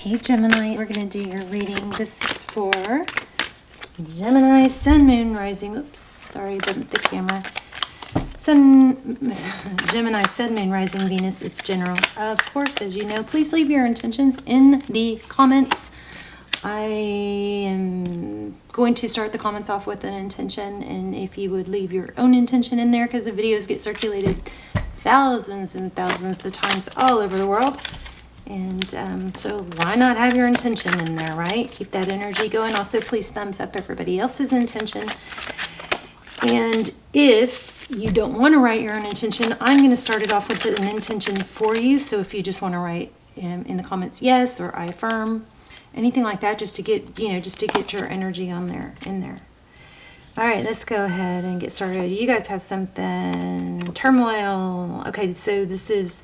Hey Gemini, we're going to do your reading. This is for Gemini, Sun, Moon, Rising. Oops, sorry, bumped the camera. Gemini, Sun, Moon, Rising, Venus. It's general. Of course, as you know, please leave your intentions in the comments. I am going to start the comments off with an intention, and if you would leave your own intention in there, because the videos get circulated thousands and thousands of times all over the world. And so why not have your intention in there, right? Keep that energy going. Also, please thumbs up everybody else's intention. And if you don't want to write your own intention, I'm going to start it off with an intention for you. So if you just want to write in the comments, yes, or I affirm, anything like that, just to get, just to get your energy on there, in there. All right, let's go ahead and get started. You guys have something, turmoil. Okay, so this is,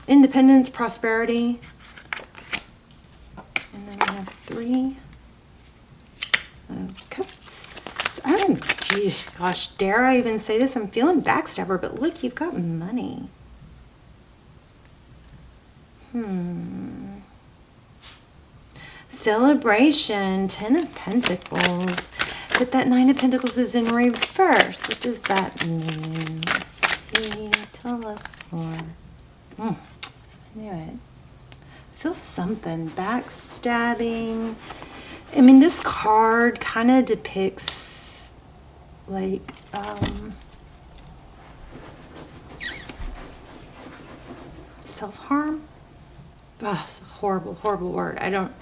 independence, prosperity, and then we have 3 cups. Geez, gosh, dare I even say this? I'm feeling backstabber, but look, you've got money. Celebration, 10 of Pentacles, but that 9 of Pentacles is in reverse. What does that mean? Tell us more. I knew it. I feel something. Backstabbing. I mean, this card kind of depicts like self-harm. Oh, it's a horrible, horrible word. I don't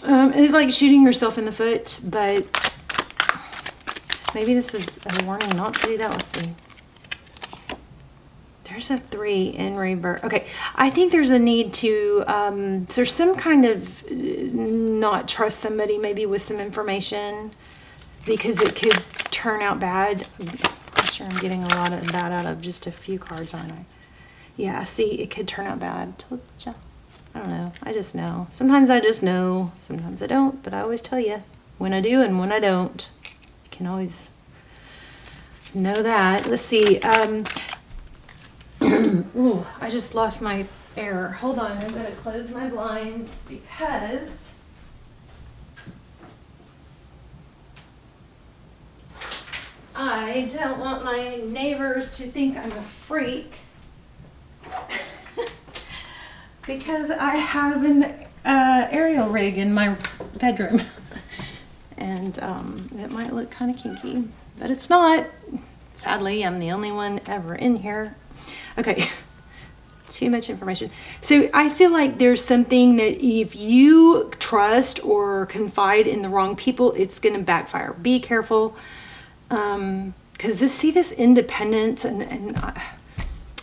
it's like shooting yourself in the foot, but maybe this is a warning not to do that. Let's see. There's a 3 in reverse. Okay, I think there's a need to, there's some kind of not trust somebody maybe with some information because it could turn out bad. I'm sure I'm getting a lot of that out of just a few cards, aren't I? Yeah, see, it could turn out bad. I don't know. I just know. Sometimes I just know. Sometimes I don't, but I always tell you when I do and when I don't. You can always know that. Let's see. Ooh, I just lost my air. Hold on, I'm going to close my blinds because I don't want my neighbors to think I'm a freak because I have an aerial rig in my bedroom and it might look kind of kinky, but it's not. Sadly, I'm the only one ever in here. Okay, too much information. So I feel like there's something that if you trust or confide in the wrong people, it's going to backfire. Be careful, because this independence, and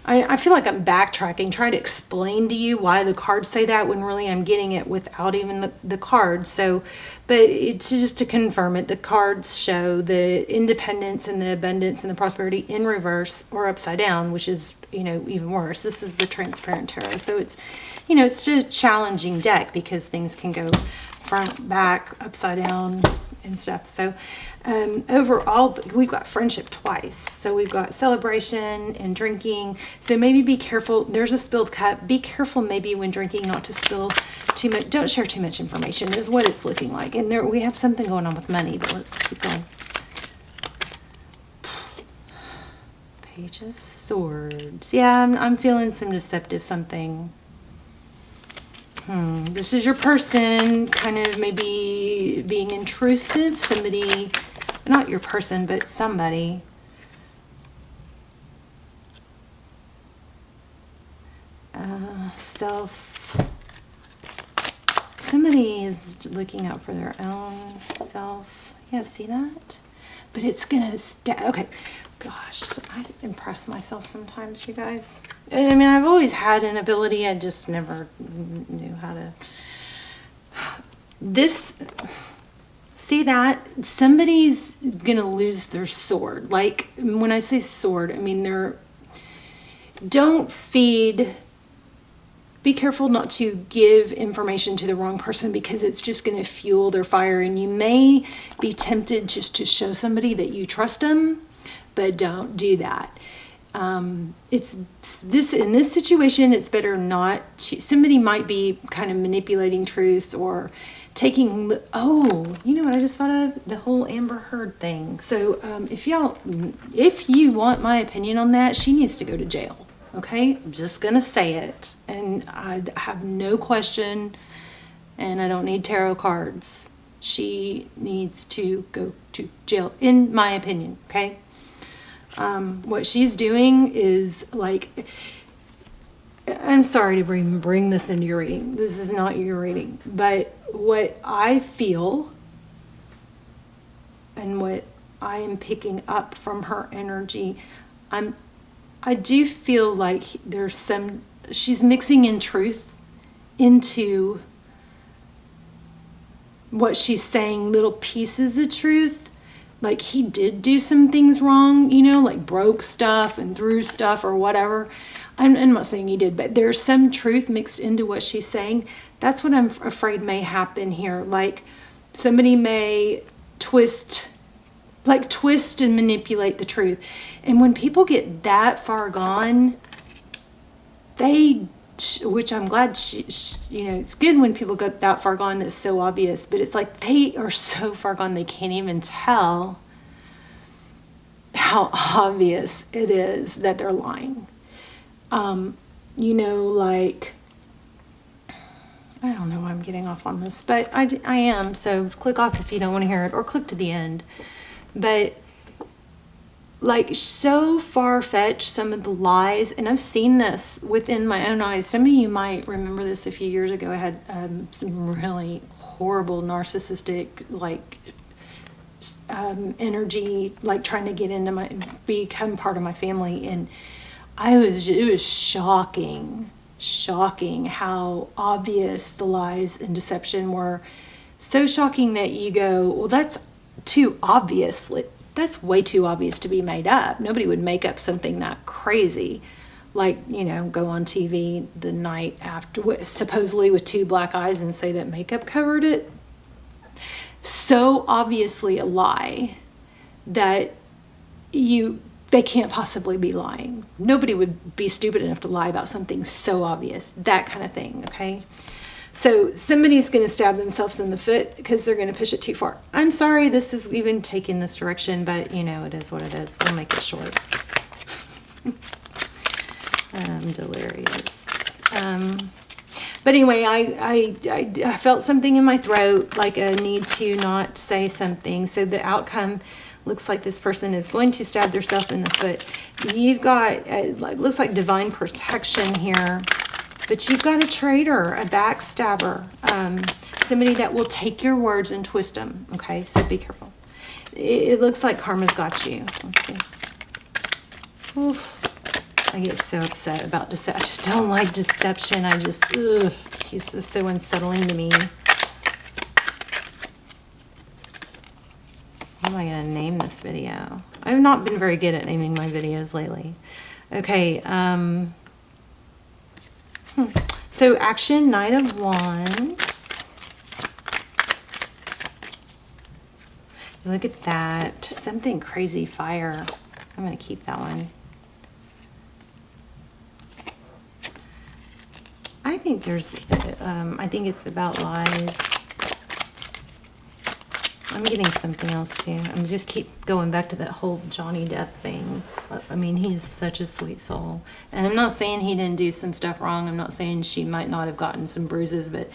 I feel like I'm backtracking, trying to explain to you why the cards say that when really I'm getting it without even the cards. So, but it's just to confirm it. The cards show the independence and the abundance and the prosperity in reverse or upside down, which is, even worse. This is the transparent tarot. So it's, it's just a challenging deck because things can go front, back, upside down and stuff. So overall, we've got friendship twice. So we've got celebration and drinking. So maybe be careful. There's a spilled cup. Be careful maybe when drinking not to spill too much. Don't share too much information is what it's looking like. And there we have something going on with money, but let's keep going. Page of Swords. Yeah, I'm feeling some deceptive something. This is your person kind of maybe being intrusive. Somebody, not your person, but somebody. Somebody is looking out for their own self. Yeah, see that? But it's gonna okay. Gosh, I impress myself sometimes, you guys. I mean, I've always had an ability. I just never knew how to. See that? Somebody's gonna lose their sword. Like, when I say sword, I mean don't feed. Be careful not to give information to the wrong person because it's just going to fuel their fire, and you may be tempted just to show somebody that you trust them, but don't do that. It's this, in this situation, it's better not to, somebody might be kind of manipulating truth or taking, oh, you know what I just thought of? The whole Amber Heard thing. So if you want my opinion on that, she needs to go to jail. Okay, I'm just gonna say it, and I have no question, and I don't need tarot cards. She needs to go to jail, in my opinion. Okay. What she's doing is like, I'm sorry to bring this into your reading. This is not your reading, but what I feel and what I am picking up from her energy, I do feel like she's mixing in truth into what she's saying, little pieces of truth. Like he did do some things wrong, you know, like broke stuff and threw stuff or whatever. I'm not saying he did, but there's some truth mixed into what she's saying. That's what I'm afraid may happen here. Like somebody may twist and manipulate the truth. And when people get that far gone, which I'm glad you know, it's good when people get that far gone that's so obvious, but it's like they are so far gone they can't even tell how obvious it is that they're lying. You know, like, I don't know why I'm getting off on this, but I am, so click off if you don't want to hear it, or click to the end. But like so far-fetched, some of the lies, and I've seen this within my own eyes. Some of you might remember this a few years ago. I had some really horrible narcissistic energy, like trying to get into become part of my family, and it was shocking how obvious the lies and deception were. So shocking that you go, well, that's too obvious. That's way too obvious to be made up. Nobody would make up something that crazy. Like, you know, go on TV the night after, supposedly with 2 black eyes, and say that makeup covered it. So obviously a lie that they can't possibly be lying. Nobody would be stupid enough to lie about something so obvious. That kind of thing, okay? So somebody's going to stab themselves in the foot because they're going to push it too far. I'm sorry this is even taking this direction, but you know, it is what it is. We'll make it short. I'm delirious. But anyway, I felt something in my throat, like a need to not say something. So the outcome looks like this person is going to stab themselves in the foot. You've got, looks like divine protection here. But you've got a traitor, a backstabber, somebody that will take your words and twist them. Okay, so be careful. It looks like karma's got you. Let's see. Oof. I get so upset about deception. I just don't like deception. It's just so unsettling to me. What am I going to name this video? I've not been very good at naming my videos lately. Okay, So action, Knight of Wands. Look at that. Something crazy, fire. I'm going to keep that one. I think I think it's about lies. I'm getting something else too. I'm just keep going back to that whole Johnny Depp thing. I mean, he's such a sweet soul. And I'm not saying he didn't do some stuff wrong. I'm not saying she might not have gotten some bruises, but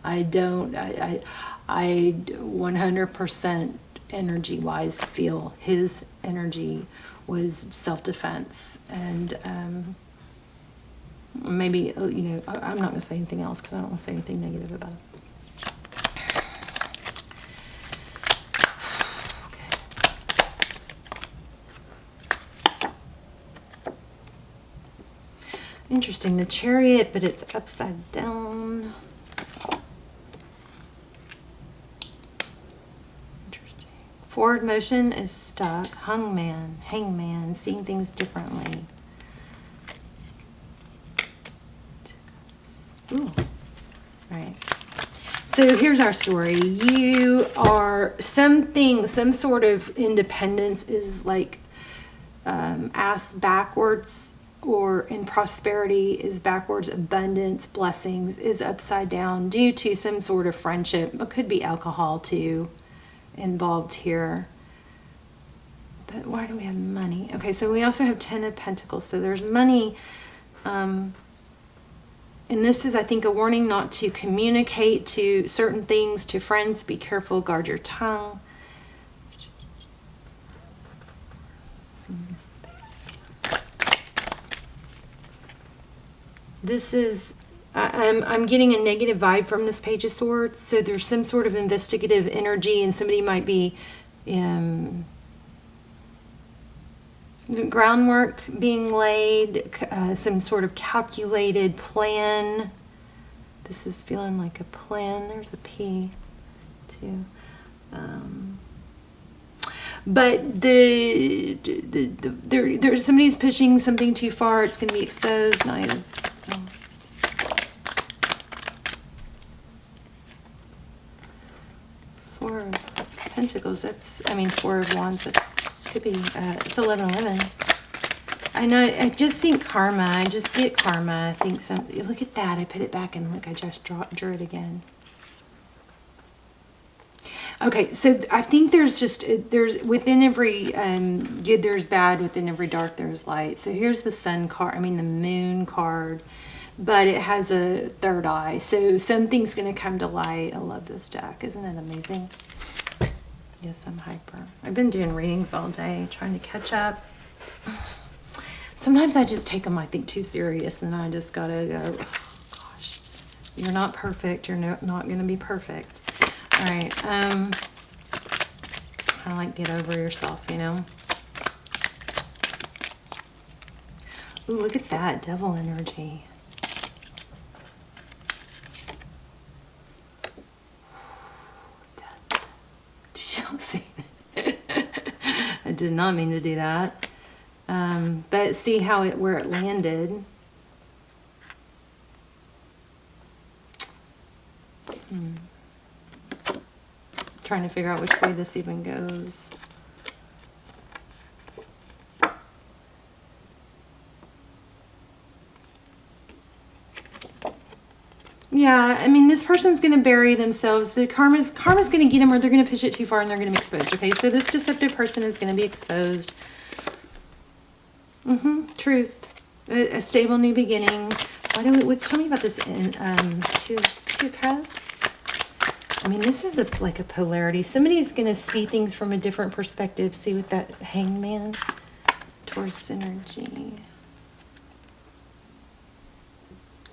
I 100% energy-wise feel his energy was self-defense. And maybe, you know, I'm not going to say anything else because I don't want to say anything negative about it. Interesting, the Chariot, but it's upside down. Interesting. Forward motion is stuck. Hangman, seeing things differently. Ooh. Right. So here's our story. You are some sort of independence is like ass backwards, or in prosperity is backwards, abundance, blessings is upside down due to some sort of friendship. It could be alcohol too involved here. But why do we have money? Okay, so we also have 10 of Pentacles. So there's money. And this is, I think, a warning not to communicate to certain things to friends. Be careful, guard your tongue. This is, I'm getting a negative vibe from this Page of Swords. So there's some sort of investigative energy, and somebody might be groundwork being laid, some sort of calculated plan. This is feeling like a plan. There's a P too. But there's somebody's pushing something too far. It's going to be exposed. Four of Pentacles. That's, I mean, Four of Wands. That's could be. It's 11:11. I know. I just think karma. I just get karma. I think some. Look at that. I put it back and look. I just drew it again. Okay, so I think there's within every good there's bad, within every dark there's light. So here's the sun card, I mean the moon card, but it has a third eye. So something's going to come to light. I love this deck. Isn't it amazing? Yes, I'm hyper. I've been doing readings all day, trying to catch up. Sometimes I just take them, I think, too serious, and I just gotta go, oh, gosh, you're not perfect. You're not going to be perfect. All right, kind of like get over yourself, you know. Ooh, look at that, devil energy. Did y'all see that? I did not mean to do that. But see how where it landed. Trying to figure out which way this even goes. Yeah, I mean, this person's going to bury themselves. The karma's going to get them, or they're going to push it too far and they're going to be exposed. Okay, so this deceptive person is going to be exposed. Truth. A stable new beginning. Tell me about this in two cups. I mean, this is like a polarity. Somebody's going to see things from a different perspective. See with that hangman, Taurus energy.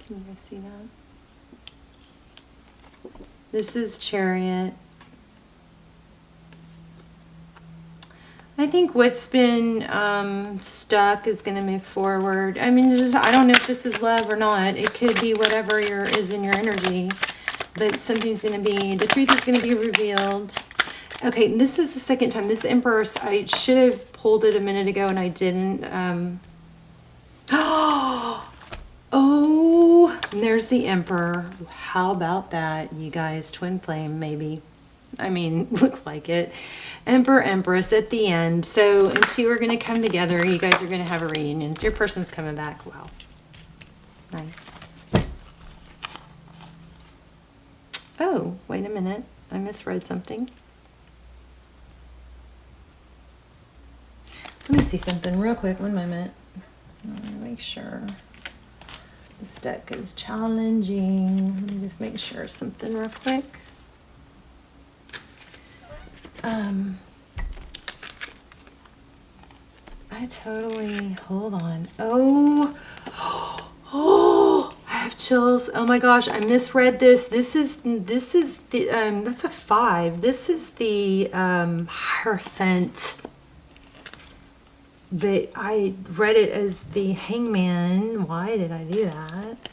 Can you guys see that? This is Chariot. I think what's been stuck is going to move forward. I mean, I don't know if this is love or not. It could be whatever is in your energy. But something's going to be, the truth is going to be revealed. Okay, this is the second time. This Emperor, I should have pulled it a minute ago and I didn't. Oh, there's the Emperor. How about that, you guys? Twin flame, maybe. I mean, looks like it. Emperor, Empress at the end. So, and two are going to come together. You guys are going to have a reunion. Your person's coming back. Wow. Nice. Oh, wait a minute. I misread something. Let me see something real quick. 1 moment. I want to make sure this deck is challenging. Let me just make sure something real quick. I totally, hold on. Oh, I have chills. Oh my gosh, I misread this. This is the, that's a 5. This is the Hierophant. But I read it as the Hangman. Why did I do that?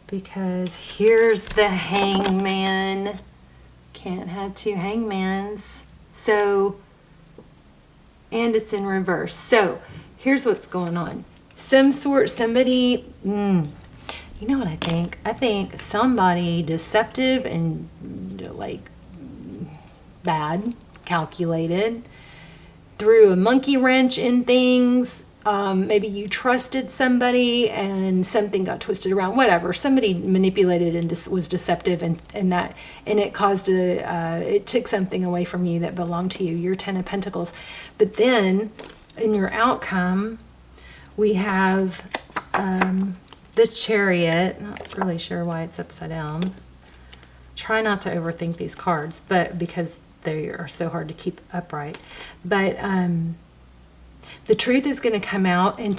Because here's the Hangman. Can't have two hangmans. So, and it's in reverse. So, here's what's going on. Somebody, you know what I think? I think somebody deceptive and like bad, calculated, threw a monkey wrench in things. Maybe you trusted somebody and something got twisted around, whatever. Somebody manipulated and was deceptive, and it caused it took something away from you that belonged to you, your 10 of Pentacles. But then in your outcome, we have the Chariot. Not really sure why it's upside down. Try not to overthink these cards, but because they are so hard to keep upright. But the truth is going to come out in a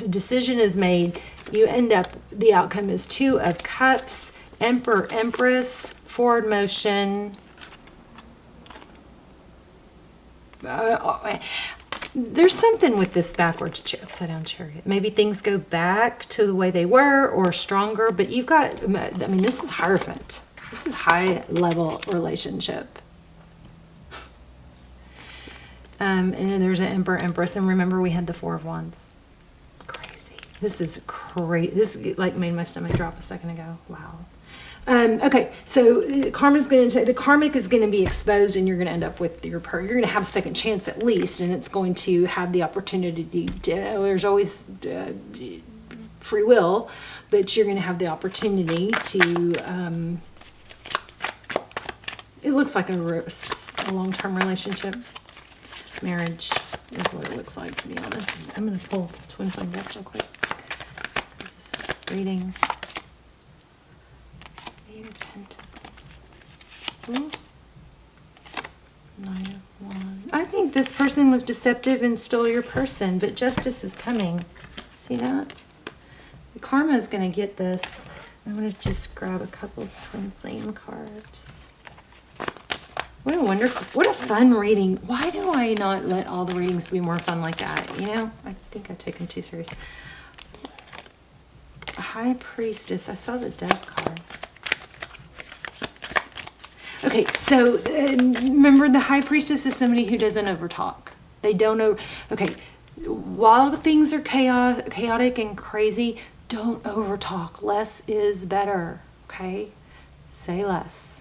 decision is made. You end up, the outcome is 2 of Cups, Emperor, Empress, forward motion. There's something with this backwards upside down Chariot. Maybe things go back to the way they were or stronger, but you've got, I mean, this is Hierophant. This is high level relationship. And then there's an Emperor, Empress, and remember we had the 4 of Wands. Crazy. This is crazy. This like made my stomach drop a second ago. Wow. Okay, so the Karmic is going to be exposed, and you're going to end up with your you're going to have a second chance at least, and it's going to have the opportunity to, there's always free will, but you're going to have the opportunity to, it looks like a long-term relationship. Marriage is what it looks like, to be honest. I'm going to pull twin flame deck real quick. This is reading. Eight of Pentacles. 9 of Wands. I think this person was deceptive and stole your person, but justice is coming. See that? The karma is going to get this. I'm going to just grab a couple of twin flame cards. What a wonderful, what a fun reading. Why do I not let all the readings be more fun like that? You know, I think I take them too serious. A High Priestess. I saw the Death card. Okay, so remember the High Priestess is somebody who doesn't overtalk. They don't know. Okay, while things are chaotic and crazy, don't overtalk. Less is better, okay? Say less.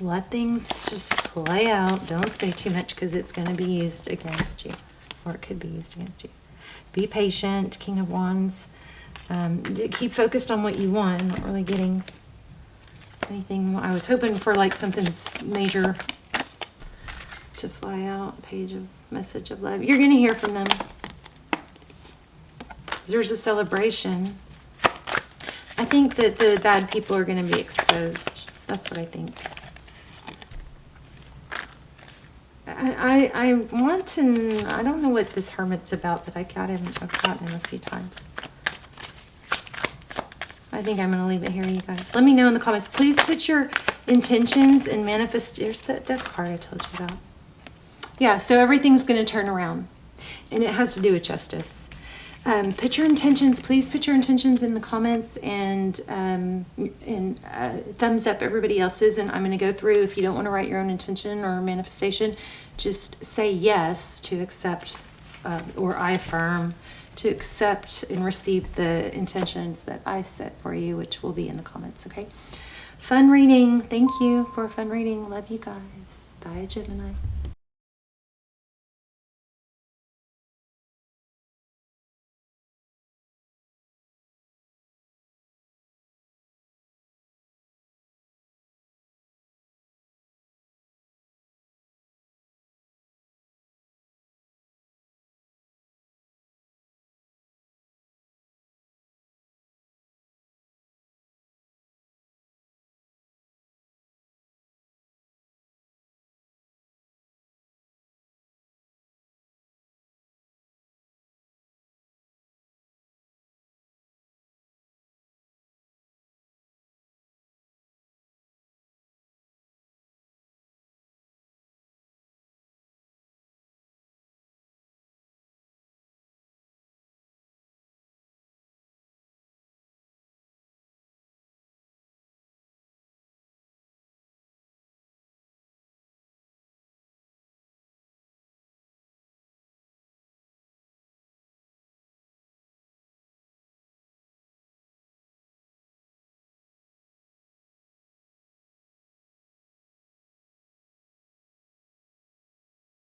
Let things just play out. Don't say too much because it's going to be used against you. Or it could be used against you. Be patient. King of Wands. Keep focused on what you want. I'm not really getting anything. I was hoping for like something major to fly out. Page of Message of Love. You're going to hear from them. There's a celebration. I think that the bad people are going to be exposed. That's what I think. I want to, I don't know what this Hermit's about, but I've gotten him a few times. I think I'm going to leave it here, you guys. Let me know in the comments. Please put your intentions and manifest. There's that Death card I told you about. Yeah, so everything's going to turn around. And it has to do with justice. Put your intentions, please put your intentions in the comments, and thumbs up everybody else's. And I'm going to go through, if you don't want to write your own intention or manifestation, just say yes to accept, or I affirm to accept and receive the intentions that I set for you, which will be in the comments, okay? Fun reading. Thank you for a fun reading. Love you guys. Bye, Gemini.